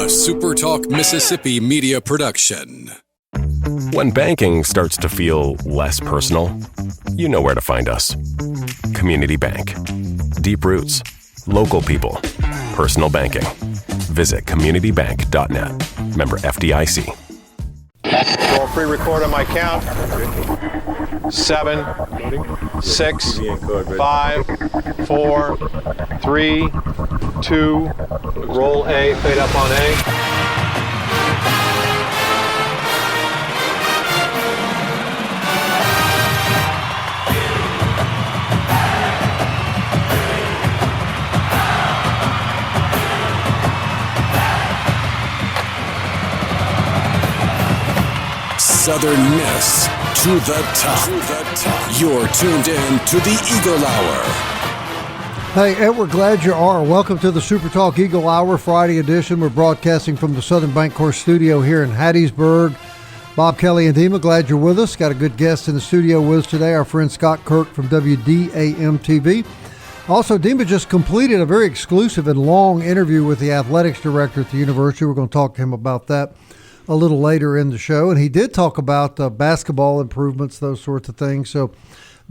SuperTalk Mississippi media production. When banking starts to feel less personal, you know where to find us. Community Bank. Deep roots, local people, personal banking. Visit communitybank.net. Member FDIC. Roll pre-record on my count. 7, 6, 5, 4, 3, 2. Roll A, fade up on A. Southern Miss to the top. You're tuned in to the Eagle Hour. Hey, and we're glad you are. Welcome to the SuperTalk Eagle Hour Friday edition. We're broadcasting from the Southern Bancorp studio here in Hattiesburg. Bob Kelly and Dima, glad you're with us. Got a good guest in the studio with us today, our friend Scott Kirk from WDAM TV. Also, Dima just completed a very exclusive and long interview with the athletics director at the university. We're going to talk to him about that a little later in the show. And he did talk about basketball improvements, those sorts of things. So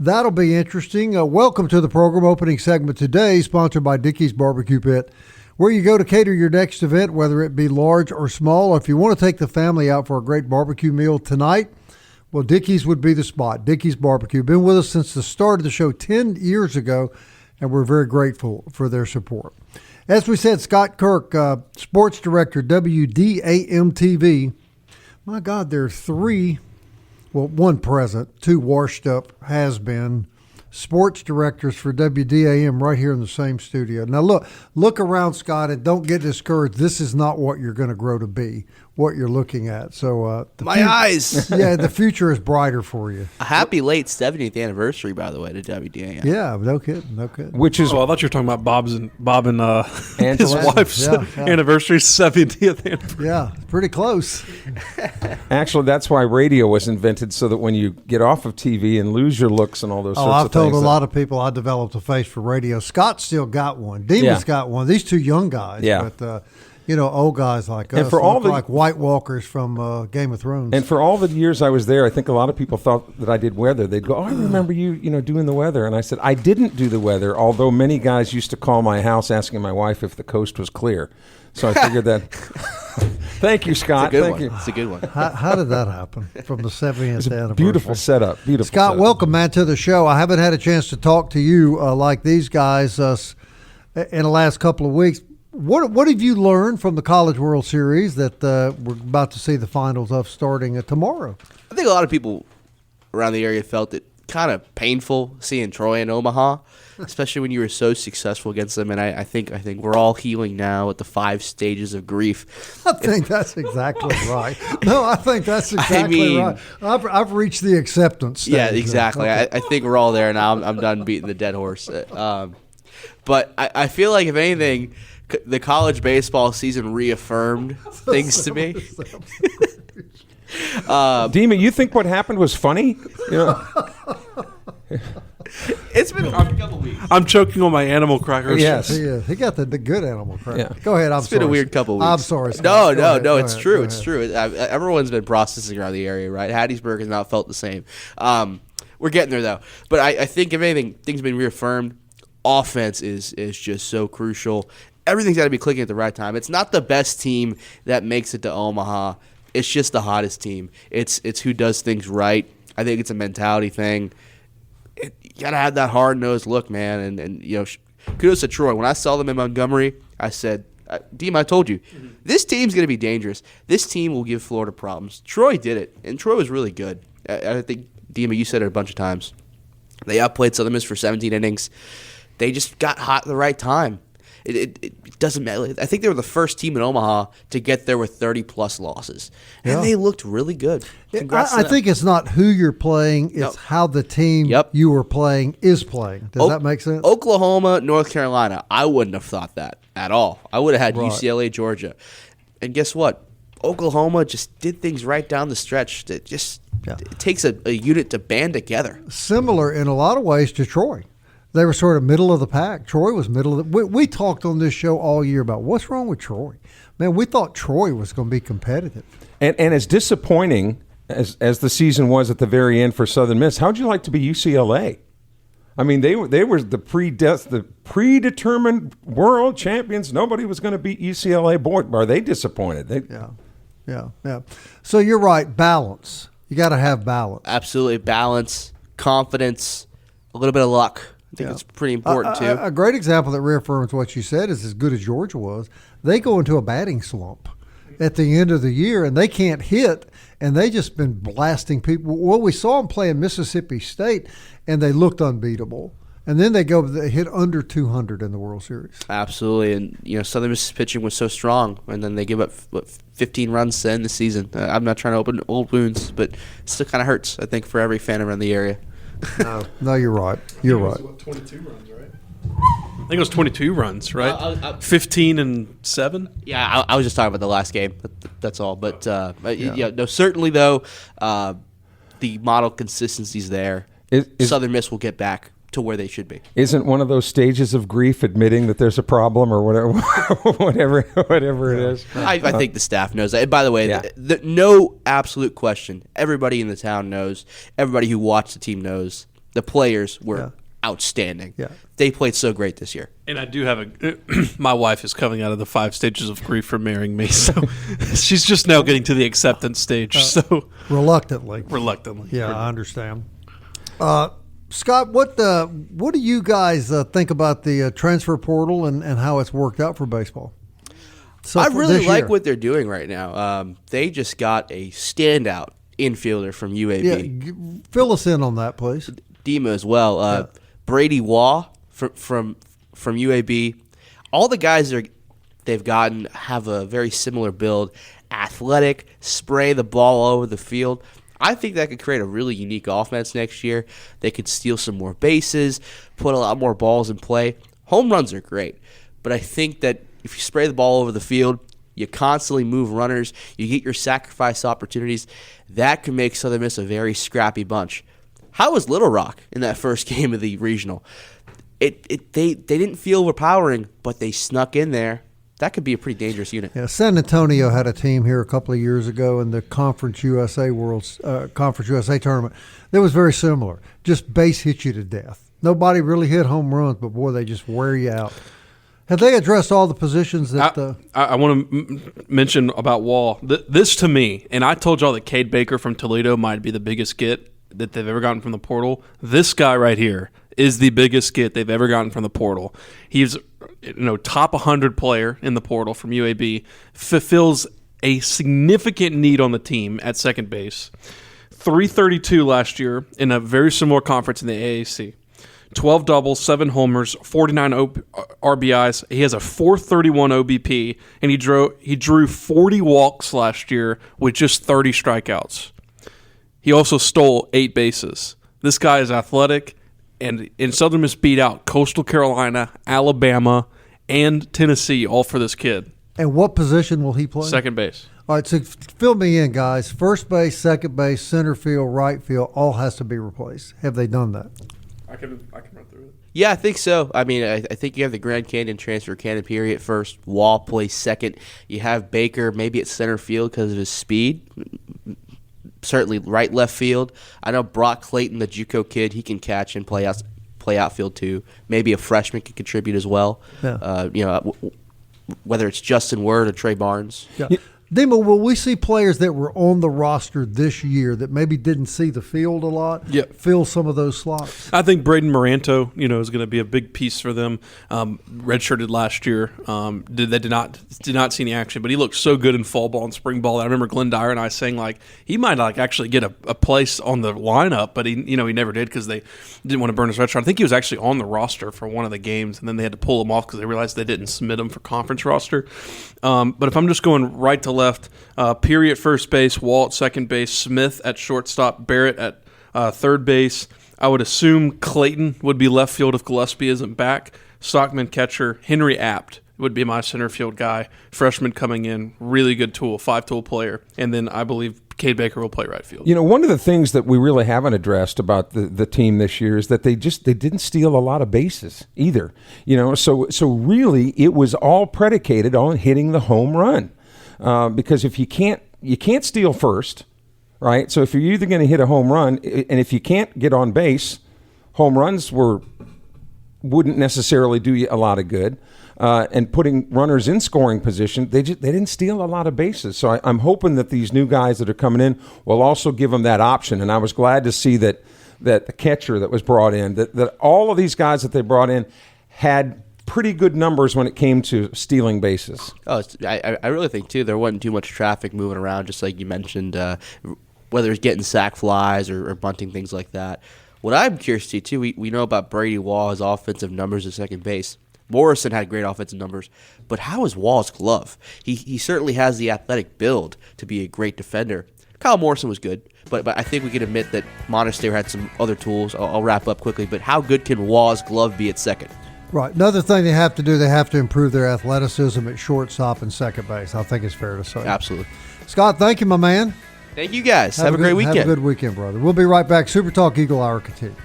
that'll be interesting. Welcome to the program. Opening segment today, sponsored by Dickey's Barbecue Pit, where you go to cater your next event, whether it be large or small. Or if you want to take the family out for a great barbecue meal tonight, well, Dickey's would be the spot. Dickey's Barbecue. Been with us since the start of the show 10 years ago, and we're very grateful for their support. As we said, Scott Kirk, sports director, WDAM TV. My God, there are three, well, one present, two washed up has-been sports directors for WDAM right here in the same studio. Now, look around, Scott, and don't get discouraged. This is not what you're going to grow to be, what you're looking at. So my eyes. Yeah, the future is brighter for you. A happy late 70th anniversary, by the way, to WDAM. Yeah, no kidding. Which is, I thought you were talking about Bob and his wife's anniversary, 70th anniversary. Yeah, pretty close. Actually, that's why radio was invented, so that when you get off of TV and lose your looks and all those sorts of things. I've told a lot of people I developed a face for radio. Scott still got one. Dima's got one. These two young guys. Yeah. But, old guys like us, for all like White Walkers from Game of Thrones. And for all the years I was there, I think a lot of people thought that I did weather. They'd go, "Oh, I remember you doing the weather." And I said, I didn't do the weather, although many guys used to call my house asking my wife if the coast was clear. So I figured that. Thank you, Scott. Thank you. It's a good one. How did that happen from the 70th anniversary? Beautiful setup. Scott, welcome, man, to the show. I haven't had a chance to talk to you like these guys in the last couple of weeks. What have you learned from the College World Series that we're about to see the finals of starting tomorrow? I think a lot of people around the area felt it kind of painful seeing Troy in Omaha, especially when you were so successful against them. And I think we're all healing now at the 5 stages of grief. I think that's exactly right. No, I think that's exactly right. I've reached the acceptance stage. Yeah, exactly. Okay. I think we're all there now. I'm done beating the dead horse. But I feel like, if anything, the college baseball season reaffirmed things to me. Dima, you think what happened was funny? It's been a couple weeks. I'm choking on my animal crackers. Yes. He got the good animal crackers. Yeah. Go ahead. It's been a weird couple weeks. I'm sorry, Scott. No. It's true. It's true. Everyone's been processing around the area, right? Hattiesburg has not felt the same. We're getting there, though. But I think, if anything, things have been reaffirmed. Offense is just so crucial. Everything's got to be clicking at the right time. It's not the best team that makes it to Omaha. It's just the hottest team. It's who does things right. I think it's a mentality thing. You got to have that hard-nosed look, man. And kudos to Troy. When I saw them in Montgomery, I said, Deem, I told you, this team's going to be dangerous. This team will give Florida problems. Troy did it, and Troy was really good. I think, Deem, you said it a bunch of times. They outplayed Southern Miss for 17 innings. They just got hot at the right time. It doesn't matter. I think they were the first team in Omaha to get there with 30-plus losses. And they looked really good. Congrats I think it's not who you're playing. It's how the team you were playing is playing. Does that make sense? Oklahoma, North Carolina, I wouldn't have thought that at all. I would have had UCLA, Georgia. And guess what? Oklahoma just did things right down the stretch. It takes a unit to band together. Similar in a lot of ways to Troy. They were sort of middle of the pack. Troy was middle of the we talked on this show all year about what's wrong with Troy. Man, we thought Troy was going to be competitive. And as disappointing as the season was at the very end for Southern Miss, how'd you like to be UCLA? I mean, they were the predetermined world champions. Nobody was going to beat UCLA. Boy, are they disappointed. Yeah. So you're right, balance. You got to have balance. Absolutely, balance, confidence, a little bit of luck. I think it's pretty important, too. A great example that reaffirms what you said is as good as Georgia was, they go into a batting slump at the end of the year, and they can't hit, and they just been blasting people. Well, we saw them play in Mississippi State, and they looked unbeatable. And then they hit under 200 in the World Series. Absolutely, and Southern Miss's pitching was so strong, and then they give up 15 runs to end the season. I'm not trying to open old wounds, but it still kind of hurts, I think, for every fan around the area. No, you're right. You're right. 22 runs, right? I think it was 22 runs, right? 15 and 7. Yeah, I was just talking about the last game. That's all. But certainly though, the model consistency's there. Southern Miss will get back to where they should be. Isn't one of those stages of grief admitting that there's a problem or whatever it is? I think the staff knows that. And by the way, no absolute question. Everybody in the town knows. Everybody who watched the team knows. The players were outstanding. Yeah. They played so great this year. And I do have my wife is coming out of the 5 stages of grief for marrying me, so she's just now getting to the acceptance stage. So reluctantly. Yeah, I understand. Scott, what do you guys think about the transfer portal and how it's worked out for baseball? So I really like what they're doing right now. They just got a standout infielder from UAB. Yeah, fill us in on that, please. Dima as well. Brady Waugh from UAB. All the guys they've gotten have a very similar build. Athletic, spray the ball all over the field. I think that could create a really unique offense next year. They could steal some more bases, put a lot more balls in play. Home runs are great, but I think that if you spray the ball over the field, you constantly move runners, you get your sacrifice opportunities, that could make Southern Miss a very scrappy bunch. How was Little Rock in that first game of the regional? They didn't feel overpowering, but they snuck in there. That could be a pretty dangerous unit. Yeah, San Antonio had a team here a couple of years ago in the Conference USA tournament that was very similar. Just base hit you to death. Nobody really hit home runs, but boy, they just wear you out. Have they addressed all the positions that? I want to mention about Wall. This to me, and I told y'all that Cade Baker from Toledo might be the biggest get that they've ever gotten from the portal. This guy right here is the biggest get they've ever gotten from the portal. He's top 100 player in the portal from UAB, fulfills a significant need on the team at second base. 332 last year in a very similar conference in the AAC. 12 doubles, 7 homers, 49 RBIs. He has a 431 OBP, and he drew 40 walks last year with just 30 strikeouts. He also stole 8 bases. This guy is athletic. And Southern Miss beat out Coastal Carolina, Alabama, and Tennessee, all for this kid. And what position will he play? Second base. All right, so fill me in, guys. First base, second base, center field, right field, all has to be replaced. Have they done that? I can run through it. Yeah, I think so. I mean, I think you have the Grand Canyon transfer Canopy at first. Wall plays second. You have Baker maybe at center field because of his speed. Certainly right left field. I know Brock Clayton, the JUCO kid, he can catch and play outfield too. Maybe a freshman can contribute as well. Yeah. Whether it's Justin Word or Trey Barnes. Yeah. Dima, will we see players that were on the roster this year that maybe didn't see the field a lot fill some of those slots? I think Braden Moranto, is going to be a big piece for them. Redshirted last year. They did not see any action, but he looked so good in fall ball and spring ball. I remember Glenn Dyer and I saying he might actually get a place on the lineup, but he never did because they didn't want to burn his red shirt. I think he was actually on the roster for one of the games, and then they had to pull him off because they realized they didn't submit him for conference roster. But if I'm just going right to left, Peary at first base, Wall at second base, Smith at shortstop, Barrett at third base. I would assume Clayton would be left field if Gillespie isn't back. Stockman catcher, Henry Apt would be my center field guy. Freshman coming in, really good tool, 5-tool player. And then I believe Cade Baker will play right field. One of the things that we really haven't addressed about the team this year is that they didn't steal a lot of bases either. So really it was all predicated on hitting the home run. Because if you can't steal first, right? So if you're either going to hit a home run, and if you can't get on base, home runs wouldn't necessarily do you a lot of good. And putting runners in scoring position, they didn't steal a lot of bases. So I'm hoping that these new guys that are coming in will also give them that option. And I was glad to see that the catcher that was brought in, that all of these guys that they brought in had pretty good numbers when it came to stealing bases. Oh, I really think, too, there wasn't too much traffic moving around, just like you mentioned, whether it's getting sack flies or bunting, things like that. What I'm curious to see, too, we know about Brady Wall, his offensive numbers at second base. Morrison had great offensive numbers, but how is Wall's glove? He certainly has the athletic build to be a great defender. Kyle Morrison was good, but I think we can admit that Monasterio had some other tools. I'll wrap up quickly, but how good can Wall's glove be at second? Right. Another thing they have to do, they have to improve their athleticism at shortstop and second base. I think it's fair to say. Absolutely. Scott, thank you, my man. Thank you, guys. Have a great weekend. Have a good weekend, brother. We'll be right back. Super Talk Eagle Hour continues.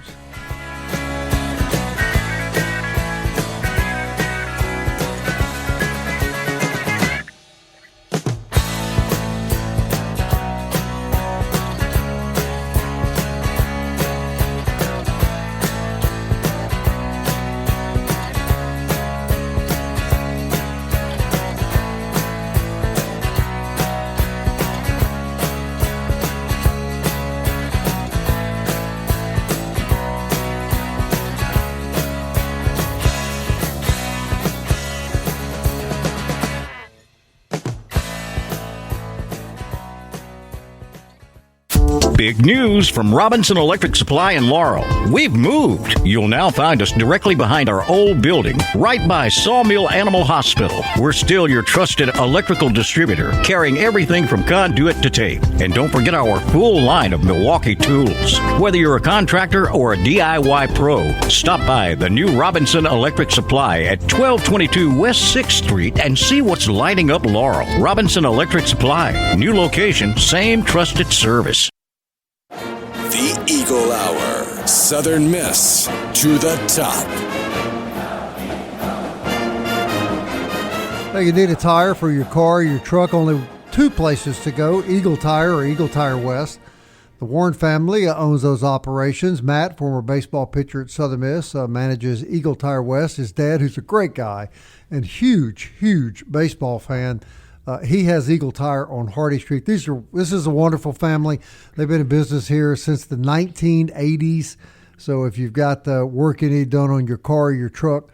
Big news from Robinson Electric Supply in Laurel. We've moved. You'll now find us directly behind our old building, right by Sawmill Animal Hospital. We're still your trusted electrical distributor, carrying everything from conduit to tape. And don't forget our full line of Milwaukee tools. Whether you're a contractor or a DIY pro, stop by the new Robinson Electric Supply at 1222 West 6th Street and see what's lighting up Laurel. Robinson Electric Supply. New location, same trusted service. The Eagle Hour. Southern Miss to the top. Hey, you need a tire for your car or your truck? Only two places to go, Eagle Tire or Eagle Tire West. The Warren family owns those operations. Matt, former baseball pitcher at Southern Miss, manages Eagle Tire West. His dad, who's a great guy and huge baseball fan, he has Eagle Tire on Hardy Street. This is a wonderful family. They've been in business here since the 1980s. So if you've got the work you need done on your car or your truck,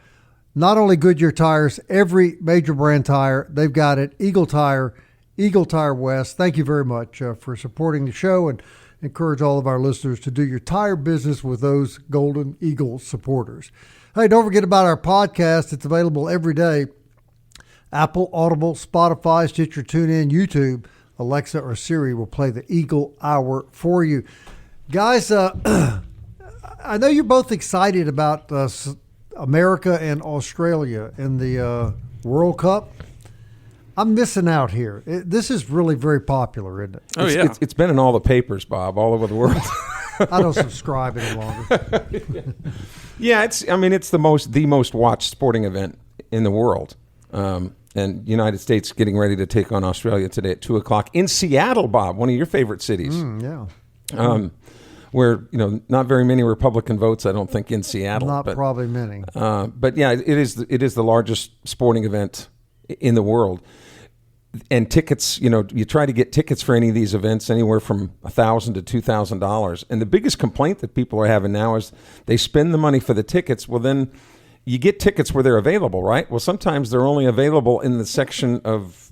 not only Goodyear tires, every major brand tire, they've got it. Eagle Tire, Eagle Tire West. Thank you very much for supporting the show, and encourage all of our listeners to do your tire business with those Golden Eagle supporters. Hey, don't forget about our podcast. It's available every day. Apple, Audible, Spotify, Stitcher, TuneIn, YouTube, Alexa, or Siri will play the Eagle Hour for you. Guys, I know you're both excited about America and Australia in the World Cup. I'm missing out here. This is really very popular, isn't it? Oh, yeah. It's been in all the papers, Bob, all over the world. I don't subscribe any longer. Yeah, it's the most watched sporting event in the world. And United States getting ready to take on Australia today at 2:00 in Seattle, Bob, one of your favorite cities. Yeah. Where, not very many Republican votes, I don't think, in Seattle. Probably many. But yeah, it is the largest sporting event in the world. And tickets, you try to get tickets for any of these events anywhere from $1,000 to $2,000. And the biggest complaint that people are having now is they spend the money for the tickets. Well, then you get tickets where they're available, right? Well, sometimes they're only available in the section of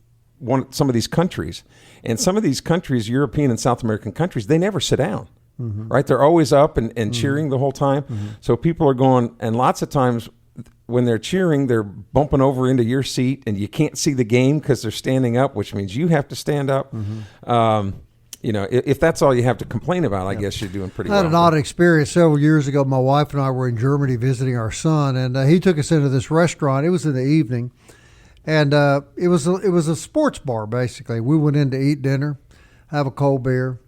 some of these countries. And some of these countries, European and South American countries, they never sit down, right? They're always up and cheering the whole time. So people are going, and lots of times when they're cheering, they're bumping over into your seat, and you can't see the game because they're standing up, which means you have to stand up. If that's all you have to complain about, I guess you're doing pretty well. I had an odd experience several years ago. My wife and I were in Germany visiting our son, and he took us into this restaurant. It was in the evening, And it was a sports bar basically. We went in to eat dinner, have a cold beer.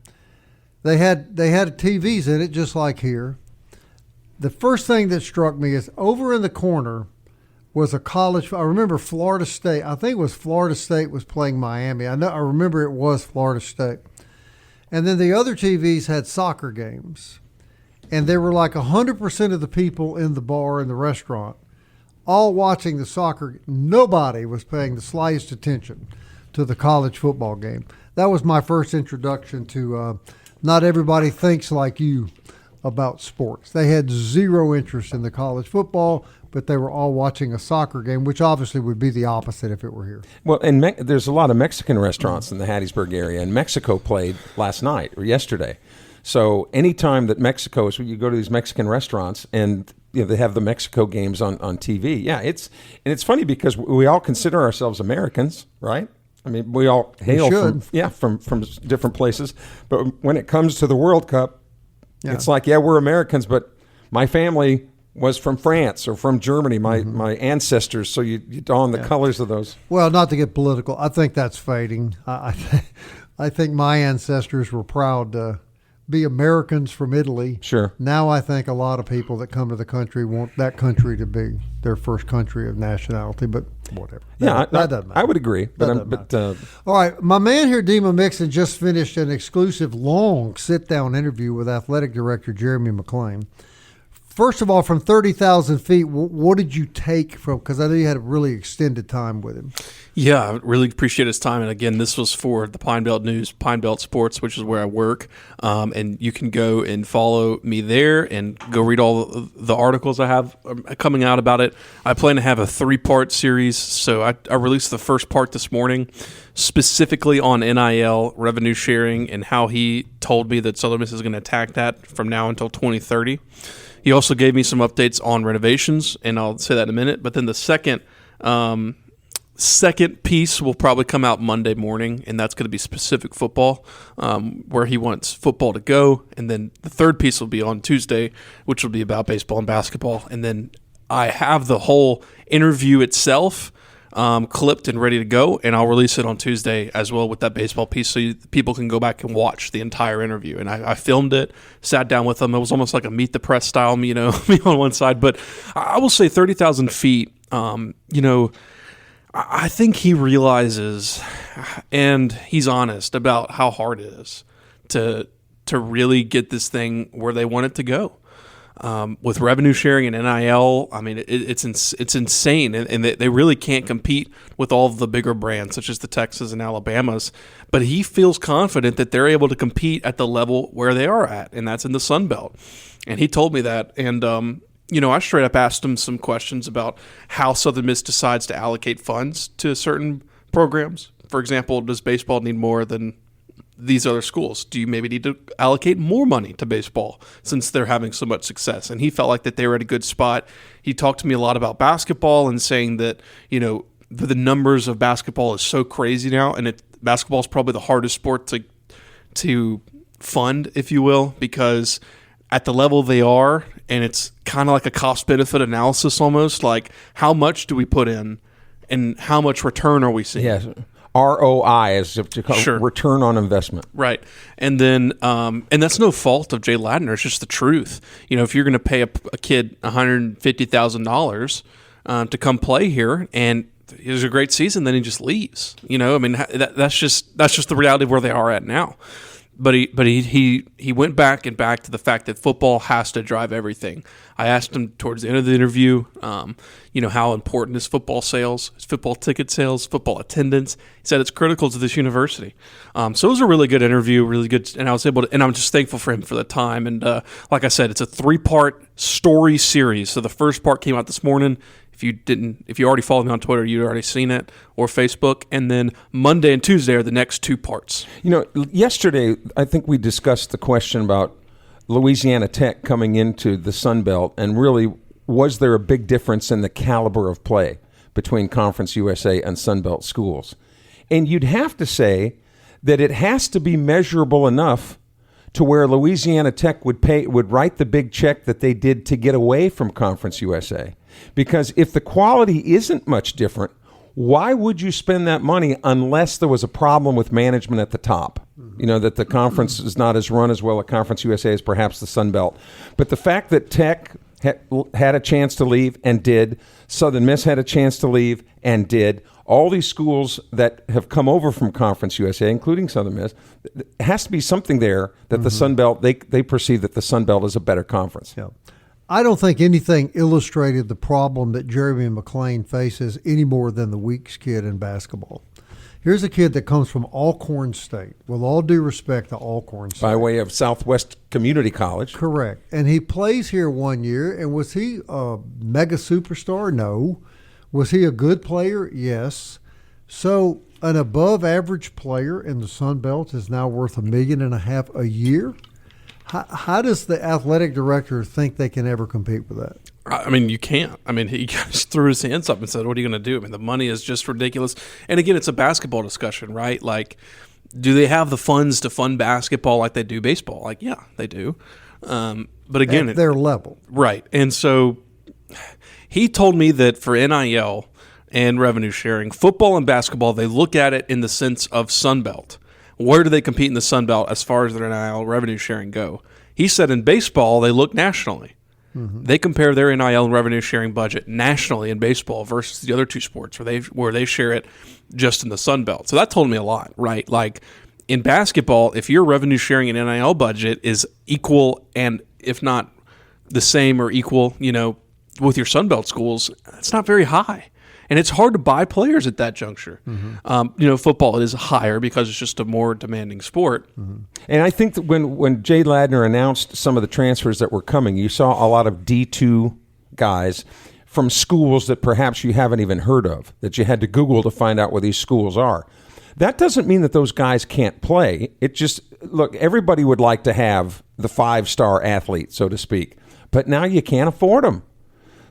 They had TVs in it just like here. The first thing that struck me is over in the corner was a college. I remember Florida State. I think it was Florida State was playing Miami. I remember it was Florida State. And then the other TVs had soccer games. And there were like 100% of the people in the bar and the restaurant all watching the soccer. Nobody was paying the slightest attention to the college football game. That was my first introduction to not everybody thinks like you about sports. They had zero interest in the college football, but they were all watching a soccer game, which obviously would be the opposite if it were here. Well, and there's a lot of Mexican restaurants in the Hattiesburg area, and Mexico played last night or yesterday. So anytime that Mexico is, you go to these Mexican restaurants and they have the Mexico games on TV. Yeah, it's funny because we all consider ourselves Americans, right? I mean, we all hail from different places. But when it comes to the World Cup, it's like, we're Americans, but my family was from France or from Germany, my ancestors. So you don the colors of those. Well, not to get political, I think that's fading. I think my ancestors were proud to be Americans from Italy. Sure. Now I think a lot of people that come to the country want that country to be their first country of nationality, but whatever. That doesn't matter. I would agree. All right, my man here, Dima Mixon, just finished an exclusive long sit-down interview with Athletic Director Jeremy McClain. First of all, from 30,000 feet, what did you take from, because I know you had a really extended time with him. Yeah, I really appreciate his time. And again, this was for the Pine Belt News, Pine Belt Sports, which is where I work. And you can go and follow me there and go read all the articles I have coming out about it. I plan to have a 3-part series. So I released the first part this morning, specifically on NIL, revenue sharing, and how he told me that Southern Miss is going to attack that from now until 2030. He also gave me some updates on renovations, and I'll say that in a minute. But then the second piece will probably come out Monday morning, and that's going to be specific football, where he wants football to go. And then the third piece will be on Tuesday, which will be about baseball and basketball. And then I have the whole interview itself clipped and ready to go, and I'll release it on Tuesday as well with that baseball piece so people can go back and watch the entire interview. And I filmed it, sat down with them. It was almost like a Meet the Press style, me on one side. But I will say 30,000 feet, I think he realizes and he's honest about how hard it is to really get this thing where they want it to go. With revenue sharing and NIL, I mean, it's insane, and they really can't compete with all of the bigger brands, such as the Texas and Alabamas. But he feels confident that they're able to compete at the level where they are at, and that's in the Sun Belt. And he told me that, and I straight up asked him some questions about how Southern Miss decides to allocate funds to certain programs. For example, does baseball need more than these other schools? Do you maybe need to allocate more money to baseball since they're having so much success? And he felt like that they were at a good spot. He talked to me a lot about basketball and saying that, the numbers of basketball is so crazy now, and basketball is probably the hardest sport to fund, if you will, because at the level they are, and it's kind of like a cost-benefit analysis almost, like how much do we put in and how much return are we seeing? Yes. ROI is Sure. return on investment. Right. And then, and that's no fault of Jay Ladner. It's just the truth. If you're going to pay a kid $150,000 to come play here and he has a great season, then he just leaves. That's just the reality of where they are at now. But he went back to the fact that football has to drive everything. I asked him towards the end of the interview, how important is football sales, is football ticket sales, football attendance. He said it's critical to this university. So it was a really good interview, really good, and I was able to, and I'm just thankful for him for the time. And like I said, it's a 3-part story series. So the first part came out this morning. If you already followed me on Twitter, you'd already seen it, or Facebook. And then Monday and Tuesday are the next 2 parts. Yesterday, I think we discussed the question about Louisiana Tech coming into the Sun Belt, and really, was there a big difference in the caliber of play between Conference USA and Sun Belt schools? And you'd have to say that it has to be measurable enough to where Louisiana Tech would write the big check that they did to get away from Conference USA. Because if the quality isn't much different, Why would you spend that money unless there was a problem with management at the top? You know, that the conference is not as run as well at Conference USA as perhaps the Sun Belt. But the fact that Tech had a chance to leave and did, Southern Miss had a chance to leave and did, all these schools that have come over from Conference USA, including Southern Miss, it has to be something there that the Sun Belt, they perceive that the Sun Belt is a better conference. Yeah. I don't think anything illustrated the problem that Jeremy McClain faces any more than the Weeks kid in basketball. Here's a kid that comes from Alcorn State, with all due respect to Alcorn State. By way of Southwest Community College. Correct. And he plays here 1 year, and was he a mega superstar? No. Was he a good player? Yes. So an above-average player in the Sun Belt is now worth $1.5 million a year? How does the athletic director think they can ever compete with that? I mean, you can't. I mean, he just threw his hands up and said, what are you going to do? I mean, the money is just ridiculous. And again, it's a basketball discussion, right? Like, do they have the funds to fund basketball like they do baseball? Like, yeah, they do. But again, at their level. Right. And so he told me that for NIL and revenue sharing, football and basketball, they look at it in the sense of Sun Belt. Where do they compete in the Sun Belt as far as their NIL revenue sharing go? He said in baseball, they look nationally. Mm-hmm. They compare their NIL and revenue sharing budget nationally in baseball versus the other two sports where they share it just in the Sun Belt. So that told me a lot, right? Like in basketball, if your revenue sharing and NIL budget is equal and if not the same or equal, you know, with your Sun Belt schools, it's not very high. And it's hard to buy players at that juncture. Mm-hmm. You know, football is higher because it's just a more demanding sport. Mm-hmm. And I think that when Jay Ladner announced some of the transfers that were coming, you saw a lot of D2 guys from schools that perhaps you haven't even heard of, that you had to Google to find out where these schools are. That doesn't mean that those guys can't play. It just, look, everybody would like to have the 5-star athlete, so to speak. But now you can't afford them.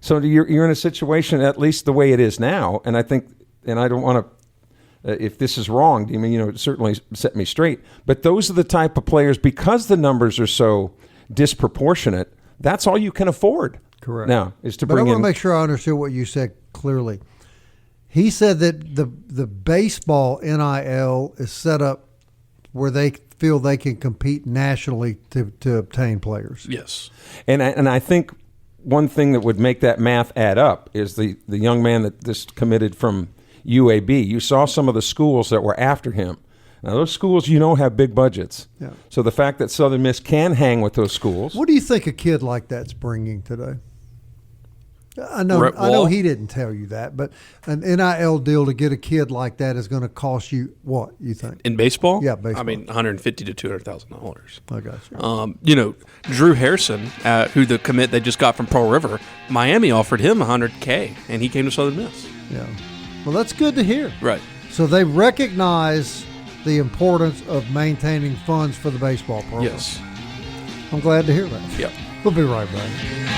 So you're in a situation, at least the way it is now, and I think, and I don't want to, if this is wrong, I mean, you know, certainly set me straight. But those are the type of players, because the numbers are so disproportionate, that's all you can afford. Correct. Now is to bring in. But I want to make sure I understood what you said clearly. He said that the baseball NIL is set up where they feel they can compete nationally to obtain players. Yes. And I think one thing that would make that math add up is the young man that just committed from UAB. You saw some of the schools that were after him. Now, those schools, you know, have big budgets. Yeah. So the fact that Southern Miss can hang with those schools. What do you think a kid like that's bringing today? I know he didn't tell you that, but an NIL deal to get a kid like that is going to cost you what, you think? In baseball? Yeah, baseball. I mean, $150,000 to $200,000. I got you. You know, Drew Harrison, who the commit they just got from Pearl River, Miami offered him $100K, and he came to Southern Miss. Yeah. Well, that's good to hear. Right. So they recognize the importance of maintaining funds for the baseball program. Yes. I'm glad to hear that. Yep. We'll be right back.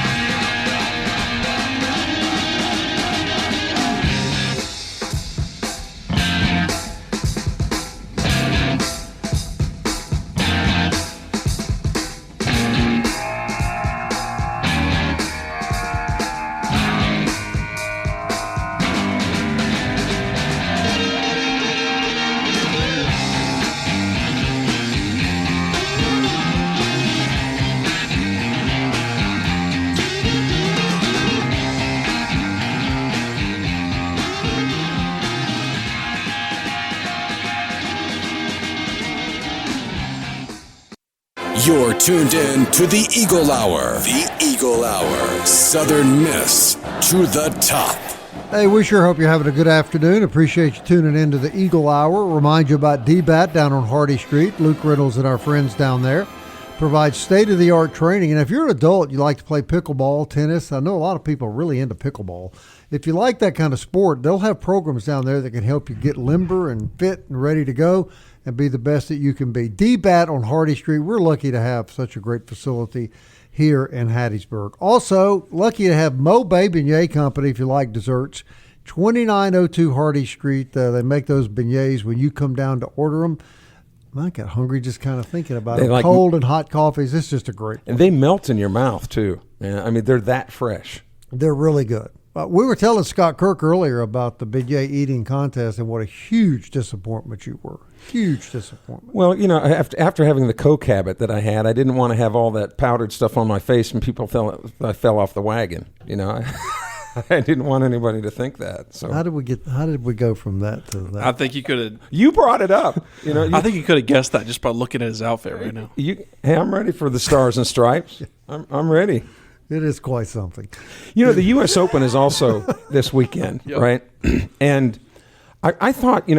You're tuned in to the Eagle Hour. The Eagle Hour. Southern Miss to the top. Hey, we sure hope you're having a good afternoon. Appreciate you tuning in to the Eagle Hour. Remind you about DBAT down on Hardy Street. Luke Reynolds and our friends down there provide state-of-the-art training. And if you're an adult, you like to play pickleball, tennis. I know a lot of people are really into pickleball. If you like that kind of sport, they'll have programs down there that can help you get limber and fit and ready to go and be the best that you can be. DBAT on Hardy Street. We're lucky to have such a great facility here in Hattiesburg. Also, lucky to have Mo Bay Beignet Company, if you like desserts. 2902 Hardy Street. They make those beignets when you come down to order them. I got hungry just kind of thinking about it. Like cold and hot coffees. It's just a great one. And they melt in your mouth, too. Yeah, I mean, they're that fresh. They're really good. We were telling Scott Kirk earlier about the Big J eating contest and what a huge disappointment you were. Huge disappointment. Well, after having the Coke habit that I had, I didn't want to have all that powdered stuff on my face and people I fell off the wagon. I didn't want anybody to think that. So how did we go from that to that? I think you could have. You brought it up. I think you could have guessed that just by looking at his outfit right now. Hey, I'm ready for the Stars and Stripes. I'm ready. It is quite something. The U.S. Open is also this weekend, right? And I thought,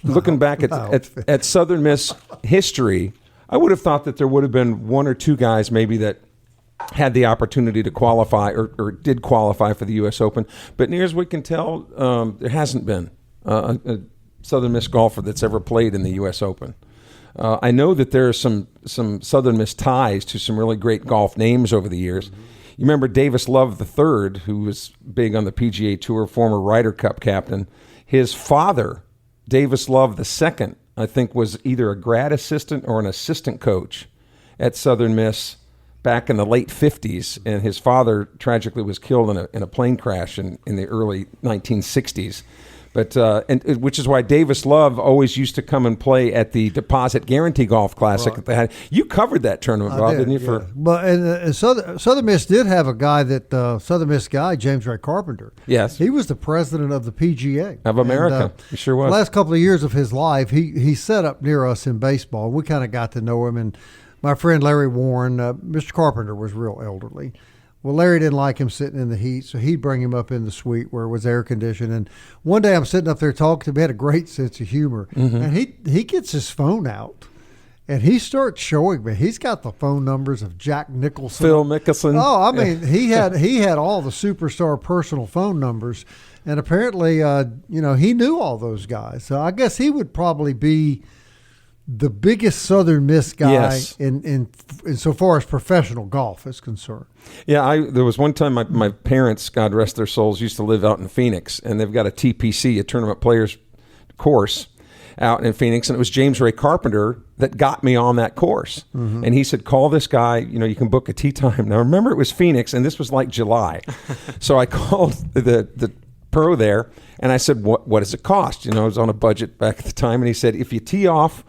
looking back at Southern Miss history, I would have thought that there would have been one or two guys maybe that had the opportunity to qualify or did qualify for the U.S. Open. But near as we can tell, there hasn't been a Southern Miss golfer that's ever played in the U.S. Open. I know that there are some Southern Miss ties to some really great golf names over the years. Mm-hmm. You remember Davis Love III, who was big on the PGA Tour, former Ryder Cup captain. His father, Davis Love II, I think was either a grad assistant or an assistant coach at Southern Miss back in the late 50s, and his father tragically was killed in a plane crash in the early 1960s. But which is why Davis Love always used to come and play at the Deposit Guarantee Golf Classic that they had. You covered that tournament, Bob, didn't you? Yeah. But Southern Miss did have a guy Southern Miss guy, James Ray Carpenter. Yes, he was the president of the PGA of America. And, he sure was. The last couple of years of his life, he set up near us in baseball. We kind of got to know him, and my friend Larry Warren, Mr. Carpenter was real elderly. Well, Larry didn't like him sitting in the heat, so he'd bring him up in the suite where it was air conditioned. And one day I'm sitting up there talking to him. He had a great sense of humor. Mm-hmm. And he gets his phone out, and he starts showing me. He's got the phone numbers of Jack Nicholson. Phil Mickelson. Oh, I mean, he had all the superstar personal phone numbers. And apparently, he knew all those guys. So I guess he would probably be the biggest Southern Miss guy in so far as professional golf is concerned. Yeah, there was one time my parents, God rest their souls, used to live out in Phoenix, and they've got a TPC, a Tournament Players course, out in Phoenix, and it was James Ray Carpenter that got me on that course. Mm-hmm. And he said, call this guy, you can book a tee time. Now, remember, it was Phoenix, and this was like July. So I called the pro there, and I said, what does it cost? I was on a budget back at the time, and he said, if you tee off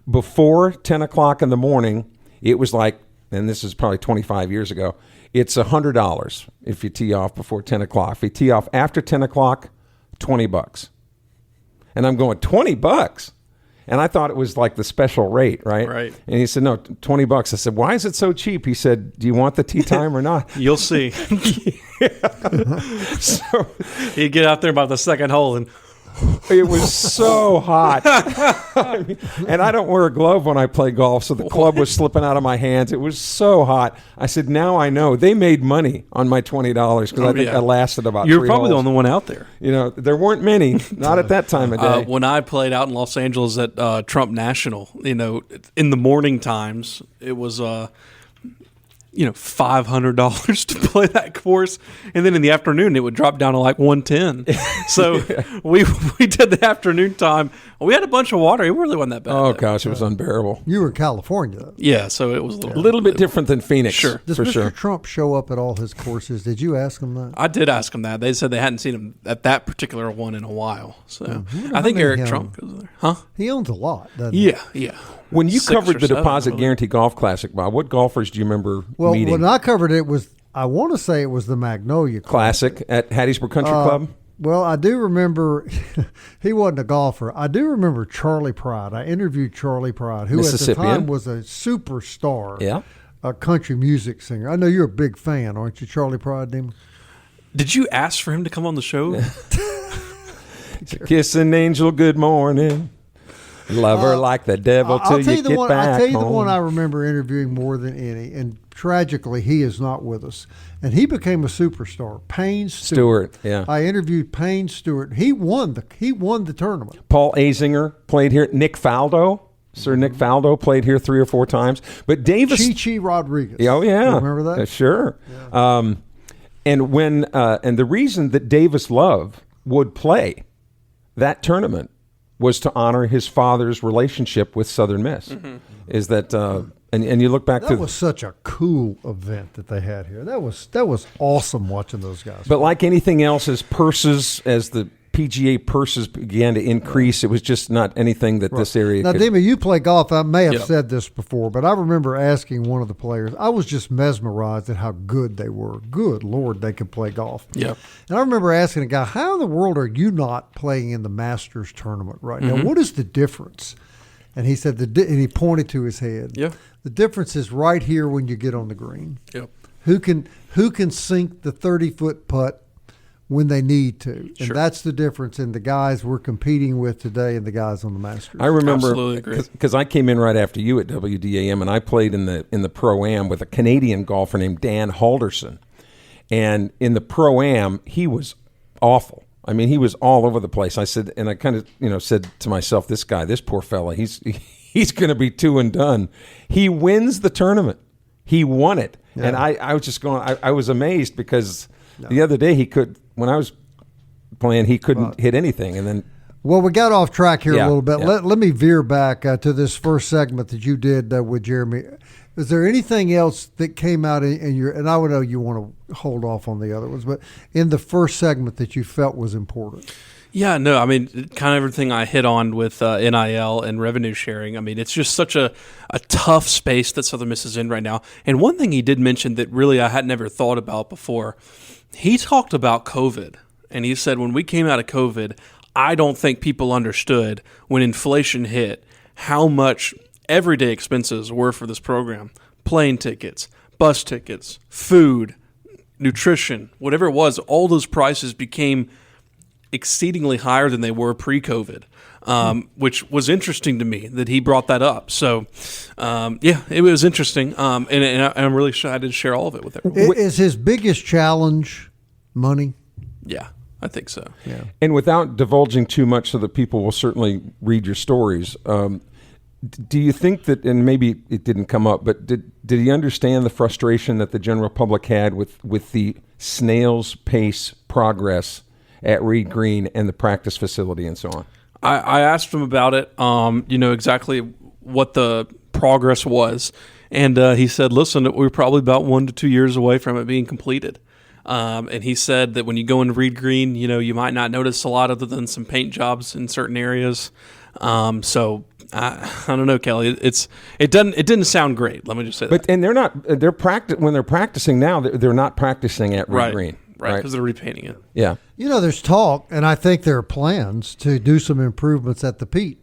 before 10 o'clock in the morning, it was like, and this is probably 25 years ago, it's $100 if you tee off before 10 o'clock. If you tee off after 10 o'clock, $20. And I'm going, $20? And I thought it was like the special rate, right? Right. And he said, no, $20. I said, why is it so cheap? He said, do you want the tee time or not? You'll see. So you get out there by the second hole and it was so hot. And I don't wear a glove when I play golf, so the club was slipping out of my hands. It was so hot. I said, now I know. They made money on my $20 because I think I lasted about 3 holes. You're probably the only one out there. There weren't many, not at that time of day. When I played out in Los Angeles at Trump National, in the morning times, it was $500 to play that course, and then in the afternoon it would drop down to like $110. So we did the afternoon time. We had a bunch of water. It really wasn't that bad. Oh gosh, it was unbearable. You were in California, though. Yeah, so it was a little bit different than Phoenix. Sure, does for Mr. sure. Trump show up at all his courses? Did you ask him that? I did ask him that. They said they hadn't seen him at that particular one in a while. So I think Eric Trump goes there. Huh? He owns a lot, doesn't he? Yeah. When you covered the Deposit Guarantee Golf Classic, Bob, what golfers do you remember meeting? When I covered it, I want to say it was the Magnolia Classic at Hattiesburg Country Club? Well, I do remember he wasn't a golfer. I do remember Charlie Pride. I interviewed Charlie Pride, who at the time was a superstar, a country music singer. I know you're a big fan, aren't you, Charlie Pride, Demon? Did you ask for him to come on the show? Kiss an angel, good morning. Love her like the devil till you get back home. I'll tell you the one I remember interviewing more than any, and tragically he is not with us. And he became a superstar. Payne Stewart. Yeah. I interviewed Payne Stewart. He won the tournament. Paul Azinger played here. Nick Faldo. Sir Nick Faldo played here 3 or 4 times. But Davis. Chi Rodriguez. Oh, yeah. You remember that? Sure. Yeah. And the reason that Davis Love would play that tournament was to honor his father's relationship with Southern Miss. Mm-hmm. Is that And you look back that was such a cool event that they had here. That was awesome watching those guys. But like anything else, as the PGA purses began to increase, it was just not anything that this area now, could. Dima, you play golf. I may have said this before, but I remember asking one of the players. I was just mesmerized at how good they were. Good Lord, they could play golf. Yeah. And I remember asking a guy, how in the world are you not playing in the Masters tournament right now? What is the difference? And he said, and he pointed to his head. Yeah. The difference is right here when you get on the green. Yep. Who can sink the 30-foot putt when they need to. And that's the difference in the guys we're competing with today and the guys on the Masters. I remember because I came in right after you at WDAM, and I played in the Pro-Am with a Canadian golfer named Dan Halderson. And in the Pro-Am, he was awful. I mean, he was all over the place. I said, and I kind of said to myself, this poor fella, he's going to be 2 and done. He wins the tournament. He won it. Yeah. And I was just going, I was amazed because the other day when I was playing, he couldn't hit anything. And then, well, we got off track here a little bit. Yeah. Let me veer back to this first segment that you did with Jeremy. Is there anything else that came out in your, and I would know you want to hold off on the other ones, but in the first segment that you felt was important? Yeah, no, I mean, kind of everything I hit on with NIL and revenue sharing. I mean, it's just such a tough space that Southern Miss is in right now. And one thing he did mention that really I had never thought about before, he talked about COVID. And he said when we came out of COVID, I don't think people understood when inflation hit how much everyday expenses were for this program. Plane tickets, bus tickets, food, nutrition, whatever it was, all those prices became exceedingly higher than they were pre-COVID, which was interesting to me that he brought that up. So, it was interesting, and I'm really excited to share all of it with everyone. Is his biggest challenge money? Yeah, I think so. Yeah. And without divulging too much so that people will certainly read your stories, do you think that, and maybe it didn't come up, but did he understand the frustration that the general public had with the snail's pace progress at Reed Green and the practice facility and so on? I asked him about it, exactly what the progress was. And he said, listen, we're probably about 1 to 2 years away from it being completed. And he said that when you go into Reed Green, you might not notice a lot other than some paint jobs in certain areas. So I don't know, Kelly. It didn't sound great. Let me just say that. But and when they're practicing now, they're not practicing at Reed Green. Right, because they're repainting it. Yeah. There's talk, and I think there are plans to do some improvements at the Pete.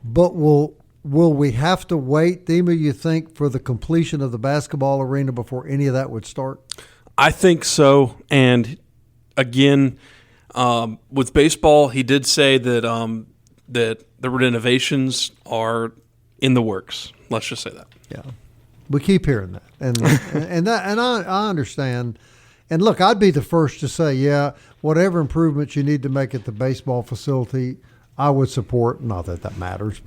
But will we have to wait, Thema, you think, for the completion of the basketball arena before any of that would start? I think so. And again, with baseball, he did say that that the renovations are in the works. Let's just say that. Yeah, we keep hearing that, and I understand. And look, I'd be the first to say, whatever improvements you need to make at the baseball facility, I would support. Not that matters,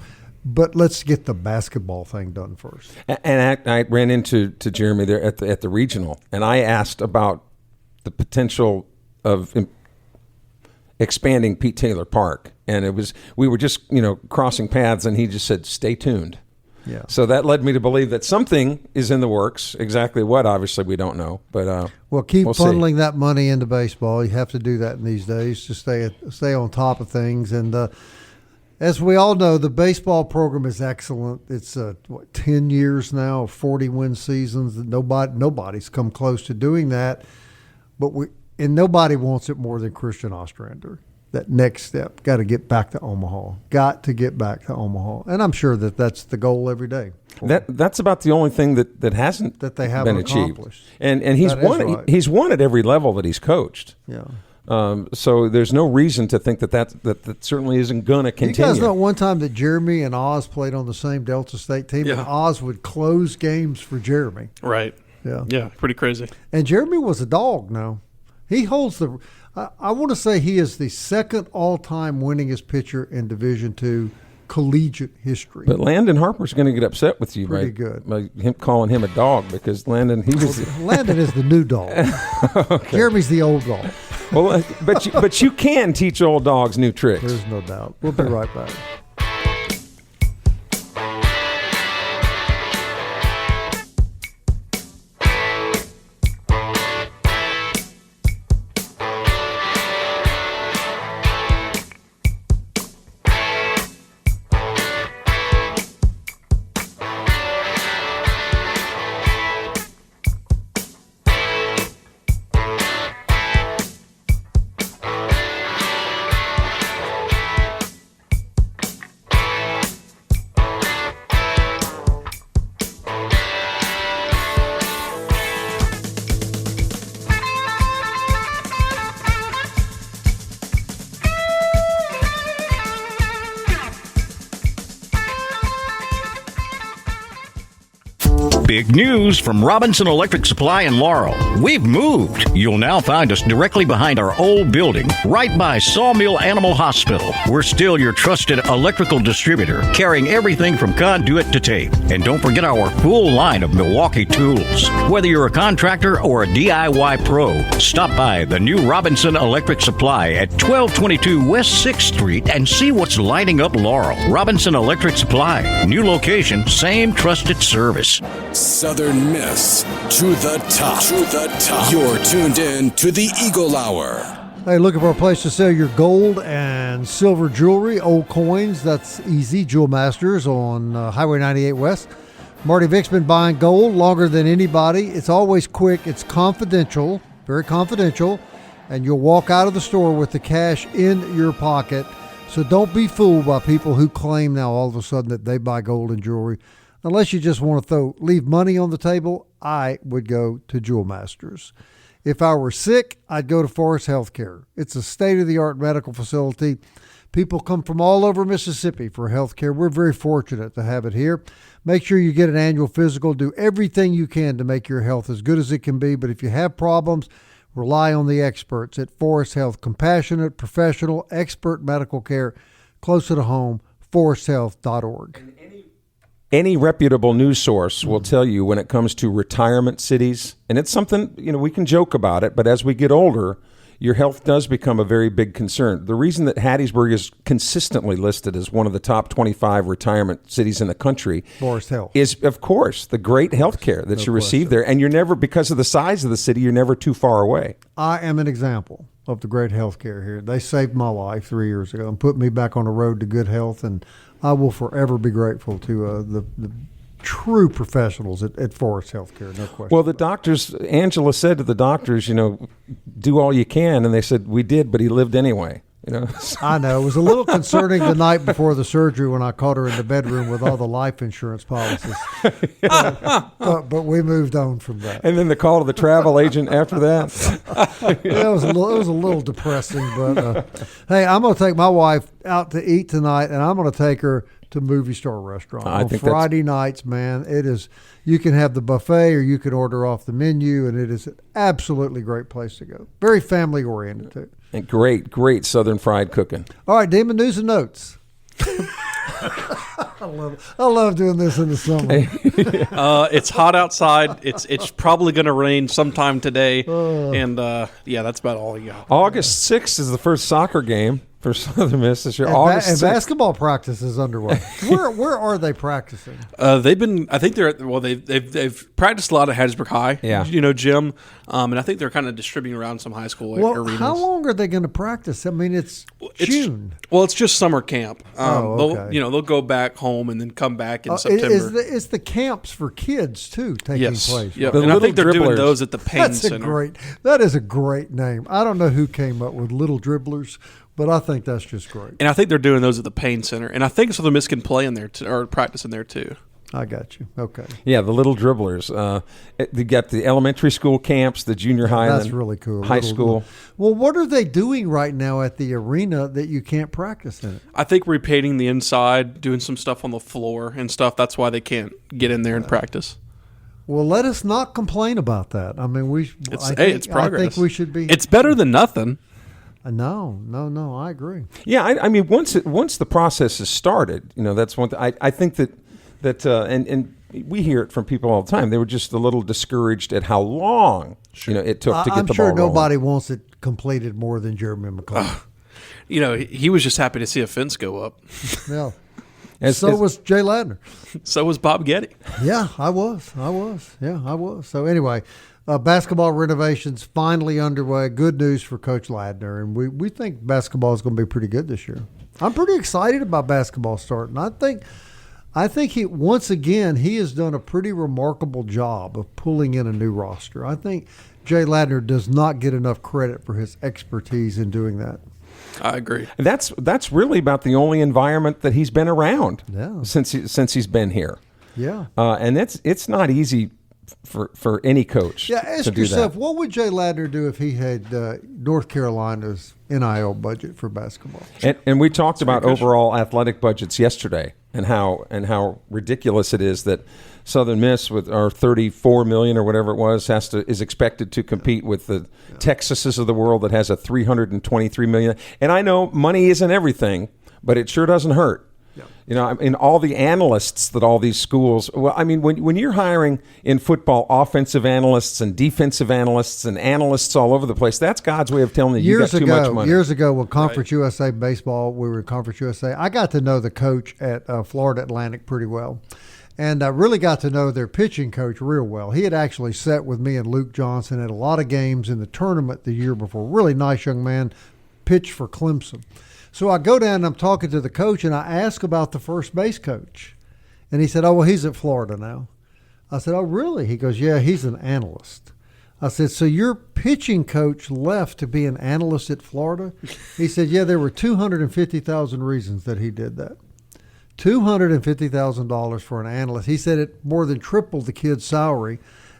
but let's get the basketball thing done first. And I ran into Jeremy there at the regional, and I asked about the potential of expanding Pete Taylor Park, and we were just crossing paths, and he just said, "Stay tuned." Yeah. So that led me to believe that something is in the works. Exactly what, obviously, we don't know. But keep we'll funneling see. that money into baseball. You have to do that in these days to stay on top of things. And as we all know, the baseball program is excellent. It's 10 years now, 40-win seasons. Nobody's come close to doing that. But nobody wants it more than Christian Ostrander. That next step, got to get back to Omaha. And I'm sure that's the goal every day. That's about the only thing that hasn't that they haven't been achieved. Accomplished. And he's won. Right. He's won at every level that he's coached. Yeah. So there's no reason to think that certainly isn't going to continue. You guys know one time that Jeremy and Oz played on the same Delta State team, and Oz would close games for Jeremy. Right. Yeah. Yeah. Pretty crazy. And Jeremy was a dog. Now he holds the. I want to say he is the second all-time winningest pitcher in Division II collegiate history. But Landon Harper's going to get upset with you, Pretty right? good. By him calling him a dog, because Landon Landon is the new dog. Okay. Jeremy's the old dog. Well, but you can teach old dogs new tricks. There's no doubt. We'll be right back. Big news from Robinson Electric Supply in Laurel. We've moved. You'll now find us directly behind our old building, right by Sawmill Animal Hospital. We're still your trusted electrical distributor, carrying everything from conduit to tape. And don't forget our full line of Milwaukee tools. Whether you're a contractor or a DIY pro, stop by the new Robinson Electric Supply at 1222 West 6th Street and see what's lighting up Laurel. Robinson Electric Supply. New location, same trusted service. Southern Miss to the top. To the top. You're tuned in to the Eagle Hour. Hey, looking for a place to sell your gold and silver jewelry, old coins? That's easy. Jewel Masters on Highway 98 West. Marty Vick's been buying gold longer than anybody. It's always quick. It's confidential, very confidential, and you'll walk out of the store with the cash in your pocket. So don't be fooled by people who claim now all of a sudden that they buy gold and jewelry. Unless you just want to leave money on the table, I would go to Jewel Masters. If I were sick, I'd go to Forest Healthcare. It's a state-of-the-art medical facility. People come from all over Mississippi for health care. We're very fortunate to have it here. Make sure you get an annual physical. Do everything you can to make your health as good as it can be. But if you have problems, rely on the experts at Forest Health. Compassionate, professional, expert medical care closer to home, foresthealth.org. Any reputable news source will tell you when it comes to retirement cities, and it's something, we can joke about it, but as we get older, your health does become a very big concern. The reason that Hattiesburg is consistently listed as one of the top 25 retirement cities in the country Forest Health is, of course, the great health care that you receive there. And you're never, because of the size of the city, you're never too far away. I am an example of the great health care here. They saved my life 3 years ago and put me back on the road to good health, and I will forever be grateful to the true professionals at Forest Healthcare, no question. Well, the doctors, Angela said to the doctors, do all you can, and they said, we did, but he lived anyway. I know. It was a little concerning the night before the surgery when I caught her in the bedroom with all the life insurance policies. But we moved on from that. And then the call to the travel agent after that. It was a little depressing. But hey, I'm going to take my wife out to eat tonight, and I'm going to take her to Movie Star Restaurant on Friday nights. Man, it is. You can have the buffet, or you can order off the menu, and it is an absolutely great place to go. Very family oriented too. And great Southern fried cooking. All right, Demon, news and notes. I love doing this in the summer. It's hot outside. It's probably going to rain sometime today, and that's about all you got. August 6th is the first soccer game for Southern Miss this year. And basketball practice is underway. Where are they practicing? They've been. I think they've practiced a lot at Hattiesburg High. Yeah. Gym. And I think they're kind of distributing around some high school arenas. How long are they going to practice? I mean, it's June. It's just summer camp. Okay. They'll go back home and then come back in September. It's the camps for kids too taking place. Yeah, right? and I think they're doing dribblers. those at the Payne Center. That is a great name. I don't know who came up with Little Dribblers, but I think that's just great. And I think they're doing those at the Payne Center. And I think Southern Miss can play in there or practice in there too. I got you. Okay. Yeah, the Little Dribblers. They got the elementary school camps, the junior high. That's really cool. High school. Well, what are they doing right now at the arena that you can't practice in it? I think repainting the inside, doing some stuff on the floor and stuff. That's why they can't get in there and practice. Well, let us not complain about that. I mean, it's progress. I think we should be. It's better than nothing. No, I agree. Yeah, I mean, once the process is started, that's one thing. I think that and we hear it from people all the time. They were just a little discouraged at how long it took to get the ball rolling. I'm sure nobody wants it completed more than Jeremy McClellan. He was just happy to see a fence go up. Yeah. So was Jay Ladner. So was Bob Getty. Yeah, I was. Yeah, I was. So anyway, basketball renovations finally underway. Good news for Coach Ladner, and we think basketball is going to be pretty good this year. I'm pretty excited about basketball starting. I think he has done a pretty remarkable job of pulling in a new roster. I think Jay Ladner does not get enough credit for his expertise in doing that. I agree. That's really about the only environment that he's been around since he's been here. Yeah. And it's not easy for any coach. Yeah, ask to do yourself, that. what would Jay Ladner do if he had North Carolina's NIL budget for basketball? And we talked about overall athletic budgets yesterday and how ridiculous it is that Southern Miss with our $34 million or whatever it was is expected to compete with the Texases of the world that has a $323 million. And I know money isn't everything, but it sure doesn't hurt. You know, I mean, all the analysts that all these schools, well, I mean, when you're hiring in football offensive analysts and defensive analysts and analysts all over the place, that's God's way of telling you got too much money. Years ago, with Conference USA baseball, we were in Conference USA, I got to know the coach at Florida Atlantic pretty well. And I really got to know their pitching coach real well. He had actually sat with me and Luke Johnson at a lot of games in the tournament the year before. Really nice young man, pitched for Clemson. So I go down and I'm talking to the coach, and I ask about the first base coach. And he said, oh, well, he's at Florida now. I said, oh, really? He goes, yeah, he's an analyst. I said, so your pitching coach left to be an analyst at Florida? He said, yeah, there were 250,000 reasons that he did that. $250,000 for an analyst. He said it more than tripled the kid's salary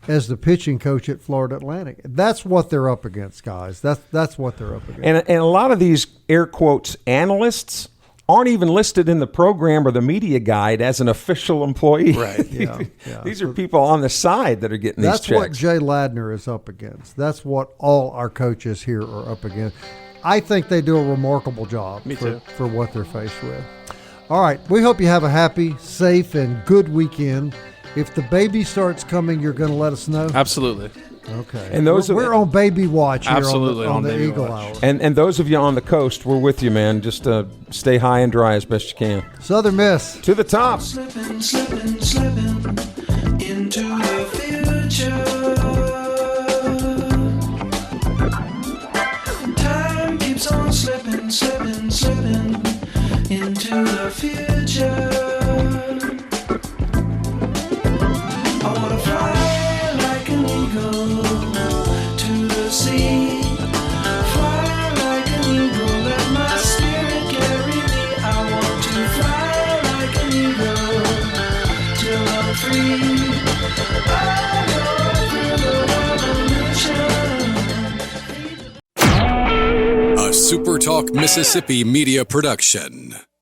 as the pitching coach at Florida Atlantic. That's what they're up against, guys. That's what they're up against. And a lot of these, air quotes, analysts aren't even listed in the program or the media guide as an official employee. Right. These are people on the side that are getting these checks. That's what Jay Ladner is up against. That's what all our coaches here are up against. I think they do a remarkable job for what they're faced with. All right. We hope you have a happy, safe, and good weekend. If the baby starts coming, you're going to let us know? Absolutely. Okay. And we're on baby watch here Absolutely on the Baby Eagle Watch. Hour. And those of you on the coast, we're with you, man. Just stay high and dry as best you can. Southern Miss. To the top. Slipping into the future. Time keeps on slipping into the future. I wanna fly like an eagle to the sea. Fly like an eagle, let my spirit carry me. I want to fly like an eagle till I'm free. A SuperTalk Mississippi media production.